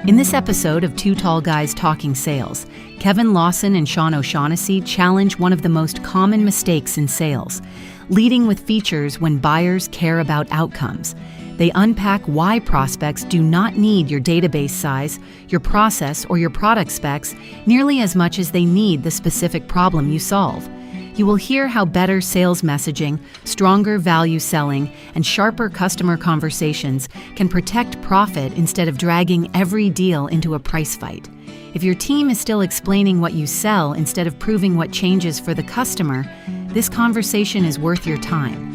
In this episode of Two Tall Guys Talking Sales, Kevin Lawson and Sean O'Shaughnessey challenge one of the most common mistakes in sales, leading with features when buyers care about outcomes. They unpack why prospects do not need your database size, your process, or your product specs nearly as much as they need the specific problem you solve. You will hear how better sales messaging, stronger value selling, and sharper customer conversations can protect profit instead of dragging every deal into a price fight. If your team is still explaining what you sell instead of proving what changes for the customer, this conversation is worth your time.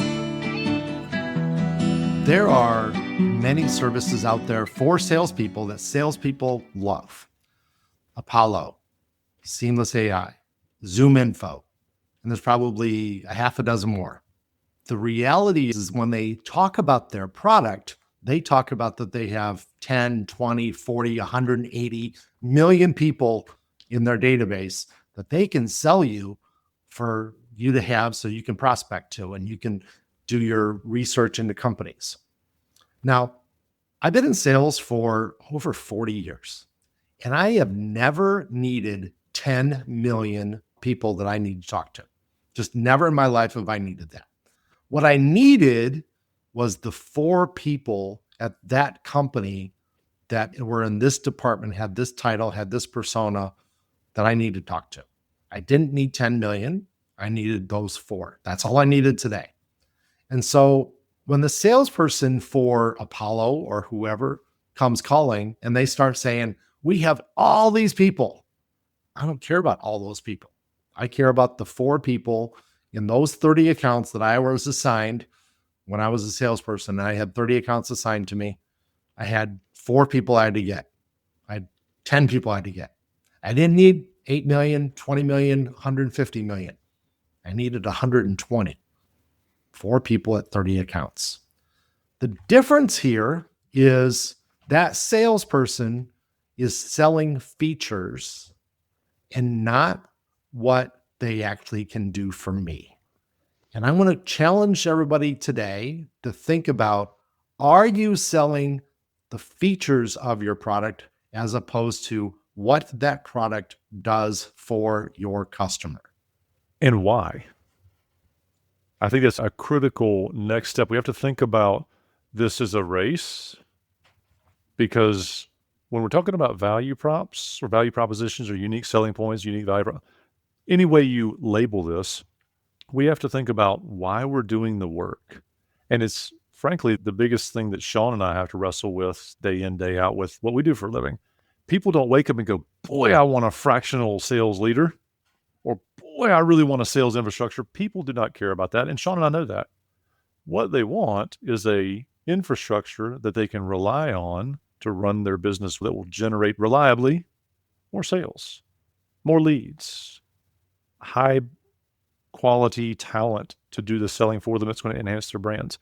There are many services out there for salespeople that salespeople love. Apollo, Seamless AI, Zoom Info, and there's probably a half a dozen more. The reality is when they talk about their product, they talk about that they have 10, 20, 40, 180 million people in their database that they can sell you for you to have so you can prospect to and you can do your research into companies. Now, I've been in sales for over 40 years, and I have never needed 10 million people that I need to talk to. Just never in my life have I needed that. What I needed was the 4 people at that company that were in this department, had this title, had this persona that I needed to talk to. I didn't need 10 million. I needed those 4. That's all I needed today. And so when the salesperson for Apollo or whoever comes calling and they start saying, we have all these people, I don't care about all those people. I care about the 4 people in those 30 accounts that I was assigned when I was a salesperson. I had 30 accounts assigned to me. I had 4 people I had to get. I had 10 people I had to get. I didn't need 8 million, 20 million, 150 million. I needed 120. 4 people at 30 accounts. The difference here is that salesperson is selling features and not what they actually can do for me. And I want to challenge everybody today to think about, are you selling the features of your product as opposed to what that product does for your customer? And why? I think that's a critical next step. We have to think about this as a race, because when we're talking about value props or value propositions or unique selling points, unique value, any way you label this, we have to think about why we're doing the work. And it's frankly the biggest thing that Sean and I have to wrestle with day in, day out with what we do for a living. People don't wake up and go, boy, I want a fractional sales leader, or boy, I really want a sales infrastructure. People do not care about that. And Sean and I know that. What they want is a infrastructure that they can rely on to run their business that will generate reliably more sales, more leads, high quality talent to do the selling for them. That's going to enhance their brands.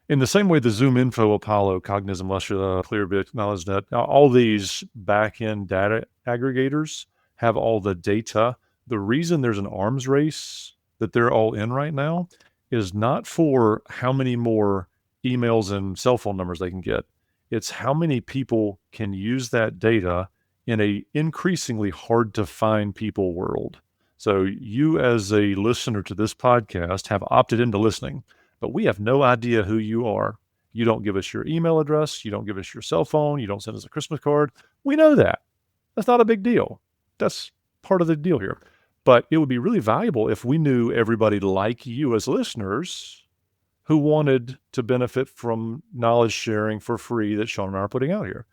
In the same way, the Zoom Info, Apollo, Cognizant, Lustra, Clearbit, KnowledgeNet, all these back-end data aggregators have all the data. The reason there's an arms race that they're all in right now is not for how many more emails and cell phone numbers they can get. It's how many people can use that data in a increasingly hard to find people world. So you as a listener to this podcast have opted into listening, but we have no idea who you are. You don't give us your email address. You don't give us your cell phone. You don't send us a Christmas card. We know that. That's not a big deal. That's part of the deal here. But it would be really valuable if we knew everybody like you as listeners who wanted to benefit from knowledge sharing for free that Sean and I are putting out here.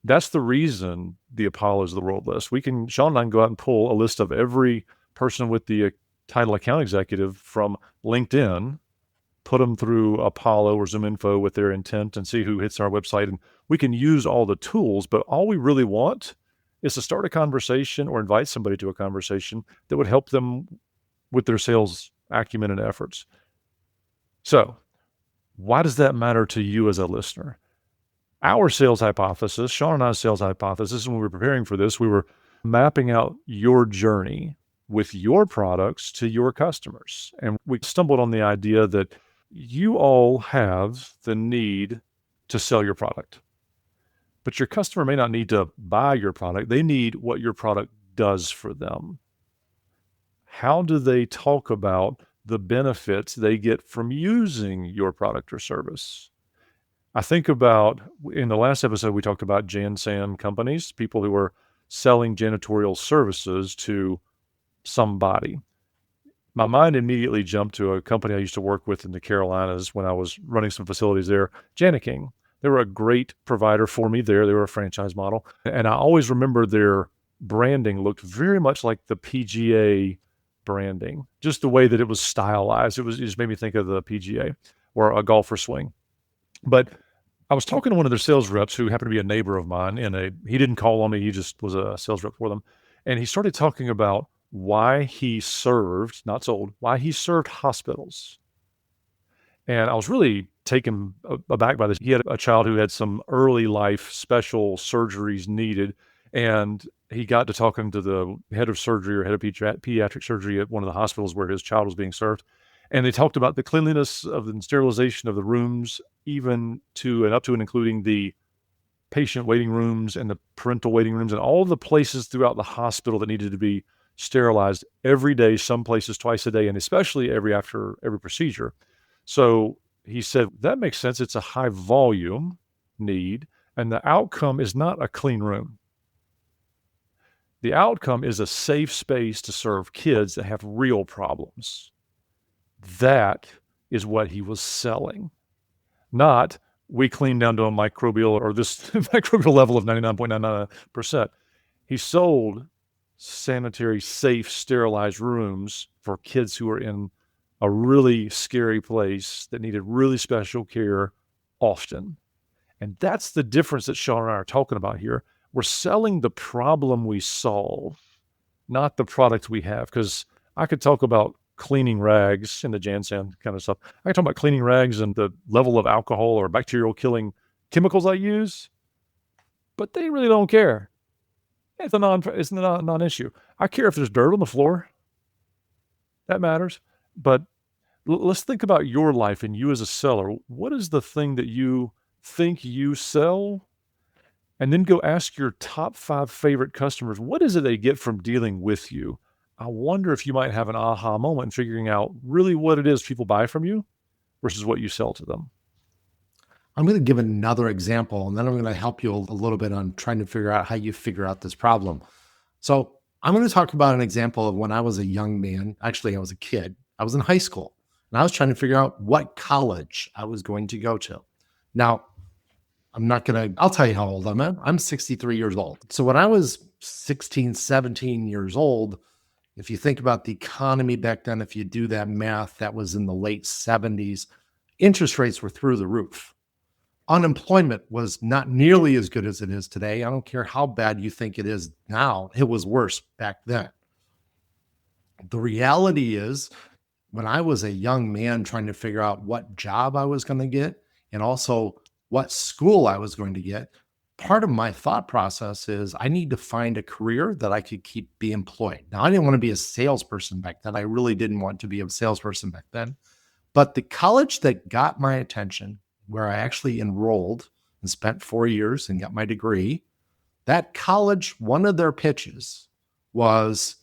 That's the reason the Apollos of the world list. Sean and I can go out and pull a list of every person with the title account executive from LinkedIn, put them through Apollo or Zoom Info with their intent and see who hits our website. And we can use all the tools, but all we really want is to start a conversation or invite somebody to a conversation that would help them with their sales acumen and efforts. So why does that matter to you as a listener? Our sales hypothesis, Sean and I's sales hypothesis, when we were preparing for this, we were mapping out your journey with your products to your customers. And we stumbled on the idea that you all have the need to sell your product. but your customer may not need to buy your product. They need what your product does for them. How do they talk about the benefits they get from using your product or service? I think about, in the last episode, we talked about Jan-San companies, people who are selling janitorial services to somebody. My mind immediately jumped to a company I used to work with in the Carolinas when I was running some facilities there, Janiking. They were a great provider for me there. They were a franchise model. And I always remember their branding looked very much like the PGA branding, just the way that it was stylized. It just made me think of the PGA or a golfer swing. But I was talking to one of their sales reps who happened to be a neighbor of mine. He didn't call on me. He just was a sales rep for them. And he started talking about why he served, not sold, why he served hospitals. And I was really taken aback by this. He had a child who had some early life special surgeries needed. And he got to talking to the head of surgery or head of pediatric surgery at one of the hospitals where his child was being served. And they talked about the cleanliness of the sterilization of the rooms, even to and up to and including the patient waiting rooms and the parental waiting rooms and all the places throughout the hospital that needed to be sterilized every day, some places twice a day, and especially after every procedure. So he said, that makes sense. It's a high volume need, and the outcome is not a clean room. The outcome is a safe space to serve kids that have real problems. That is what he was selling. Not, we clean down to a microbial or this microbial level of 99.99%. He sold sanitary, safe, sterilized rooms for kids who are in a really scary place that needed really special care often. And that's the difference that Sean and I are talking about here. We're selling the problem we solve, not the product we have. Because I could talk about cleaning rags and the Jan-San kind of stuff. I can talk about cleaning rags and the level of alcohol or bacterial killing chemicals I use, but they really don't care. It's a non-issue. I care if there's dirt on the floor. That matters. But let's think about your life and you as a seller. What is the thing that you think you sell? And then go ask your top 5 favorite customers, what is it they get from dealing with you? I wonder if you might have an aha moment in figuring out really what it is people buy from you versus what you sell to them. I'm going to give another example, and then I'm going to help you a little bit on trying to figure out how you figure out this problem. So I'm going to talk about an example of when I was a young man. Actually, I was a kid. I was in high school, and I was trying to figure out what college I was going to go to. Now, I'll tell you how old I'm at. I'm 63 years old. So when I was 16, 17 years old, if you think about the economy back then, if you do that math, that was in the late 70s, interest rates were through the roof. Unemployment was not nearly as good as it is today. I don't care how bad you think it is now. It was worse back then. The reality is, when I was a young man trying to figure out what job I was going to get and also what school I was going to get, part of my thought process is I need to find a career that I could be employed. Now, I didn't want to be a salesperson back then. I really didn't want to be a salesperson back then. But the college that got my attention, where I actually enrolled and spent 4 years and got my degree, that college, one of their pitches was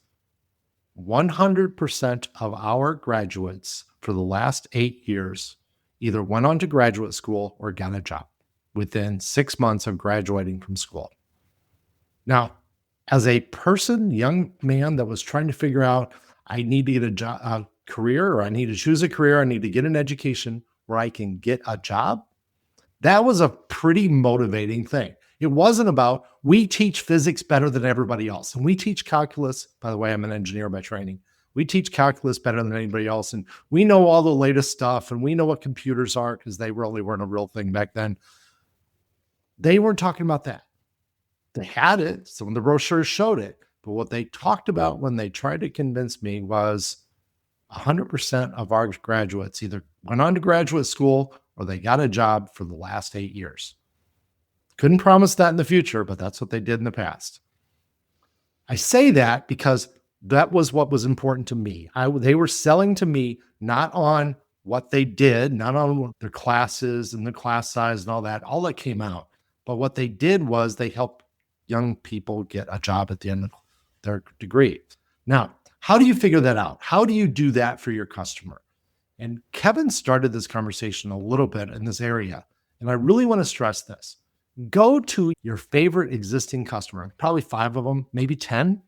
100% of our graduates for the last 8 years either went on to graduate school or got a job within 6 months of graduating from school. Now, as a young man that was trying to figure out, I need to get a career, or I need to choose a career, I need to get an education where I can get a job, that was a pretty motivating thing. It wasn't about, we teach physics better than everybody else. And we teach calculus. By the way, I'm an engineer by training. We teach calculus better than anybody else. And we know all the latest stuff, and we know what computers are, because they really weren't a real thing back then. They weren't talking about that. They had it. Some of the brochures showed it. But what they talked about when they tried to convince me was 100% of our graduates either went on to graduate school or they got a job for the last 8 years. Couldn't promise that in the future, but that's what they did in the past. I say that because that was what was important to me. They were selling to me not on what they did, not on their classes and the class size and all that came out, But what they did was they helped young people get a job at the end of their degree. Now, how do you figure that out? How do you do that for your customer? And Kevin started this conversation a little bit in this area. And I really want to stress this. Go to your favorite existing customer, probably 5 of them, maybe 10,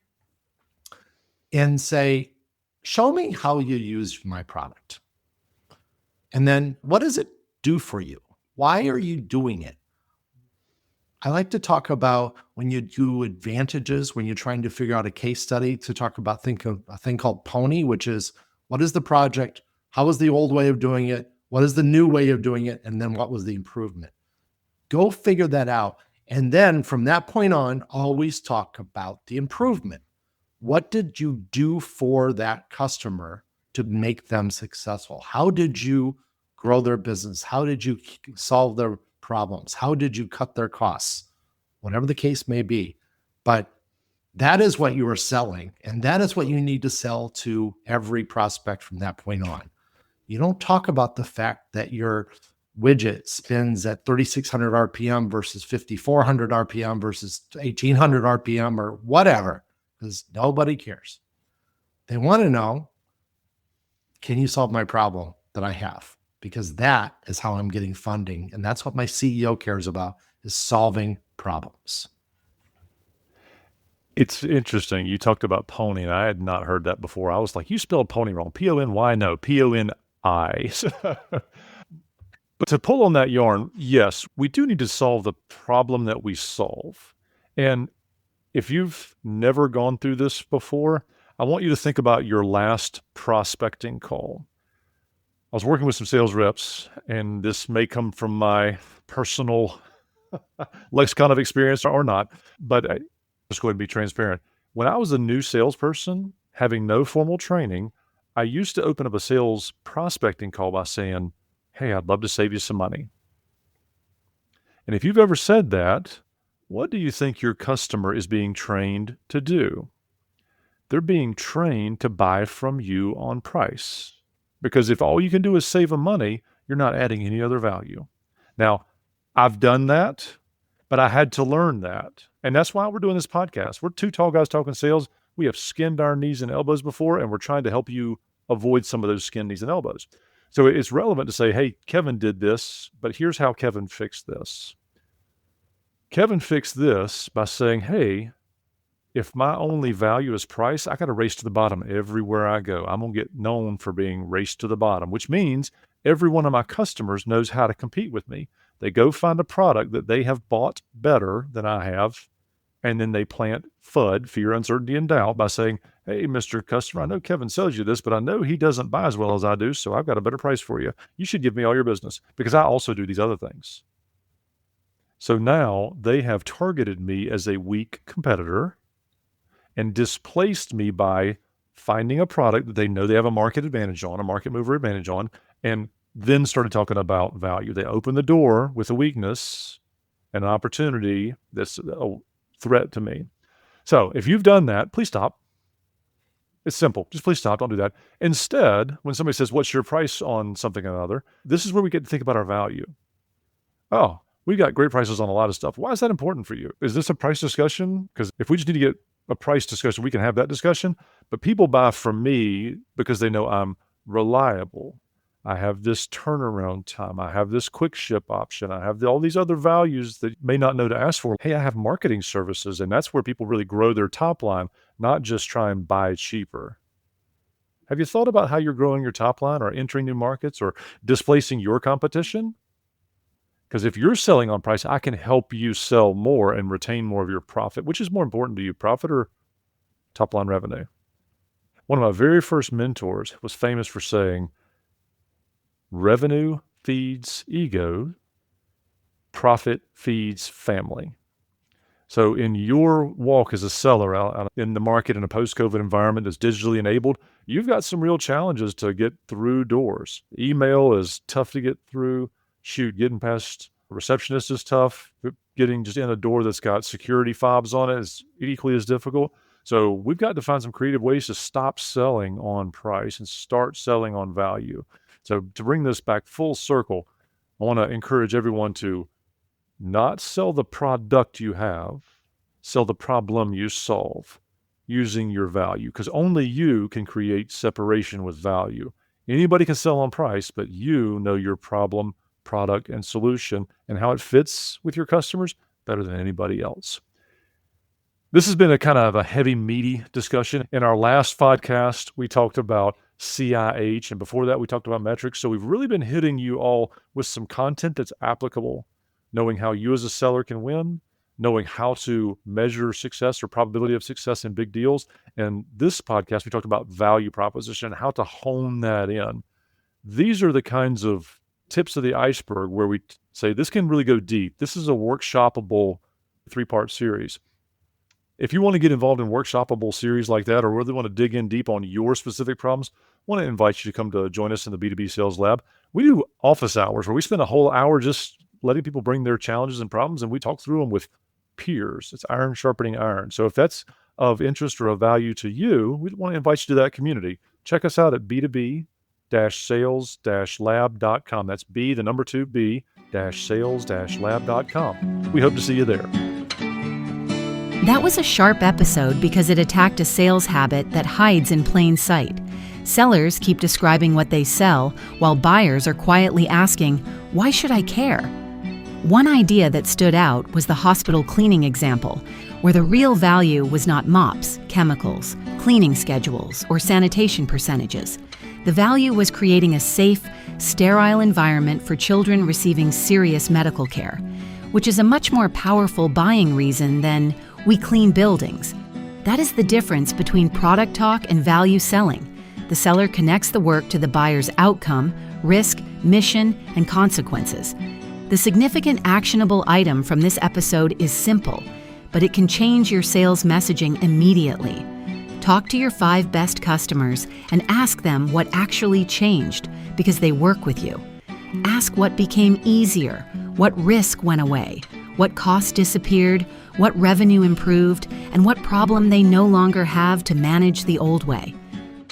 and say, show me how you use my product. And then what does it do for you? Why are you doing it? I like to talk about when you do advantages, when you're trying to figure out a case study, to talk about a thing called PONY, which is what is the project? How was the old way of doing it? What is the new way of doing it? And then what was the improvement? Go figure that out. And then from that point on, always talk about the improvement. What did you do for that customer to make them successful? How did you grow their business? How did you solve their problems? How did you cut their costs? Whatever the case may be. But that is what you are selling. And that is what you need to sell to every prospect from that point on. You don't talk about the fact that your widget spins at 3,600 RPM versus 5,400 RPM versus 1,800 RPM or whatever, because nobody cares. They want to know, can you solve my problem that I have? Because that is how I'm getting funding. And that's what my CEO cares about, is solving problems. It's interesting. You talked about pony, and I had not heard that before. I was like, you spelled pony wrong. P-O-N-Y? No, P-O-N-I. But to pull on that yarn, yes, we do need to solve the problem that we solve. And if you've never gone through this before, I want you to think about your last prospecting call. I was working with some sales reps, and this may come from my personal lexicon of experience or not, but just go ahead and be transparent. When I was a new salesperson, having no formal training, I used to open up a sales prospecting call by saying, hey, I'd love to save you some money. And if you've ever said that, what do you think your customer is being trained to do? They're being trained to buy from you on price. Because if all you can do is save them money, you're not adding any other value. Now, I've done that, but I had to learn that. And that's why we're doing this podcast. We're 2 tall guys talking sales. We have skinned our knees and elbows before, and we're trying to help you avoid some of those skinned knees and elbows. So it's relevant to say, hey, Kevin did this, but here's how Kevin fixed this. Kevin fixed this by saying, hey, if my only value is price, I got to race to the bottom everywhere I go. I'm going to get known for being raced to the bottom, which means every one of my customers knows how to compete with me. They go find a product that they have bought better than I have, and then they plant FUD, fear, uncertainty, and doubt, by saying, hey, Mr. Customer, I know Kevin sells you this, but I know he doesn't buy as well as I do, so I've got a better price for you. You should give me all your business because I also do these other things. So now they have targeted me as a weak competitor and displaced me by finding a product that they know they have a market advantage on, a market mover advantage on, and then started talking about value. They opened the door with a weakness and an opportunity that's a threat to me. So if you've done that, please stop. It's simple. Just please stop. Don't do that. Instead, when somebody says, what's your price on something or another, this is where we get to think about our value. Oh, we got great prices on a lot of stuff. Why is that important for you? Is this a price discussion? Because if we just need to get a price discussion, we can have that discussion. But people buy from me because they know I'm reliable. I have this turnaround time. I have this quick ship option. I have all these other values that you may not know to ask for. Hey, I have marketing services, and that's where people really grow their top line, not just try and buy cheaper. Have you thought about how you're growing your top line or entering new markets or displacing your competition? Because if you're selling on price, I can help you sell more and retain more of your profit. Which is more important to you, profit or top line revenue? One of my very first mentors was famous for saying, revenue feeds ego, profit feeds family. So in your walk as a seller out in the market in a post-COVID environment that's digitally enabled, you've got some real challenges to get through doors. Email is tough to get through. Shoot, getting past a receptionist is tough. Getting just in a door that's got security fobs on it is equally as difficult. So we've got to find some creative ways to stop selling on price and start selling on value. So to bring this back full circle, I want to encourage everyone to not sell the product you have, sell the problem you solve using your value, because only you can create separation with value. Anybody can sell on price, but you know your problem, product, and solution and how it fits with your customers better than anybody else. This has been a kind of a heavy, meaty discussion. In our last podcast, we talked about CIH, and before that, we talked about metrics. So we've really been hitting you all with some content that's applicable, knowing how you as a seller can win, knowing how to measure success or probability of success in big deals. And this podcast, we talked about value proposition and how to hone that in. These are the kinds of tips of the iceberg where we say this can really go deep. This is a workshopable 3-part series. If you want to get involved in workshopable series like that, or really want to dig in deep on your specific problems, I want to invite you to come to join us in the B2B Sales Lab. We do office hours where we spend a whole hour just letting people bring their challenges and problems, and we talk through them with peers. It's iron sharpening iron. So if that's of interest or of value to you, we want to invite you to that community. Check us out at b2b-sales-lab.com. That's B, the number 2, b-sales-lab.com. We hope to see you there. That was a sharp episode because it attacked a sales habit that hides in plain sight. Sellers keep describing what they sell, while buyers are quietly asking, "Why should I care?" One idea that stood out was the hospital cleaning example, where the real value was not mops, chemicals, cleaning schedules, or sanitation percentages. The value was creating a safe, sterile environment for children receiving serious medical care, which is a much more powerful buying reason than "we clean buildings." That is the difference between product talk and value selling. The seller connects the work to the buyer's outcome, risk, mission, and consequences. The significant actionable item from this episode is simple, but it can change your sales messaging immediately. Talk to your 5 best customers and ask them what actually changed because they work with you. Ask what became easier, what risk went away, what cost disappeared, what revenue improved, and what problem they no longer have to manage the old way.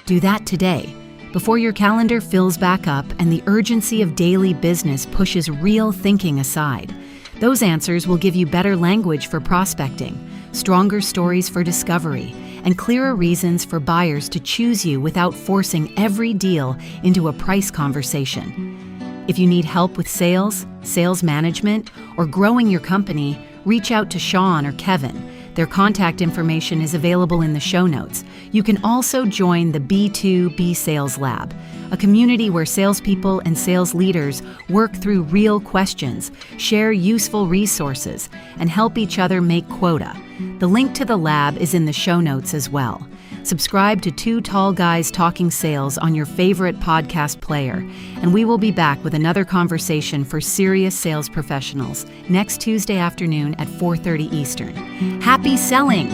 Do that today, before your calendar fills back up and the urgency of daily business pushes real thinking aside. Those answers will give you better language for prospecting, stronger stories for discovery, and clearer reasons for buyers to choose you without forcing every deal into a price conversation. If you need help with sales, sales management, or growing your company, reach out to Sean or Kevin. Their contact information is available in the show notes. You can also join the B2B Sales Lab, a community where salespeople and sales leaders work through real questions, share useful resources, and help each other make quota. The link to the lab is in the show notes as well. Subscribe to 2 Tall Guys Talking Sales on your favorite podcast player, and we will be back with another conversation for serious sales professionals next Tuesday afternoon at 4:30 Eastern. Happy selling!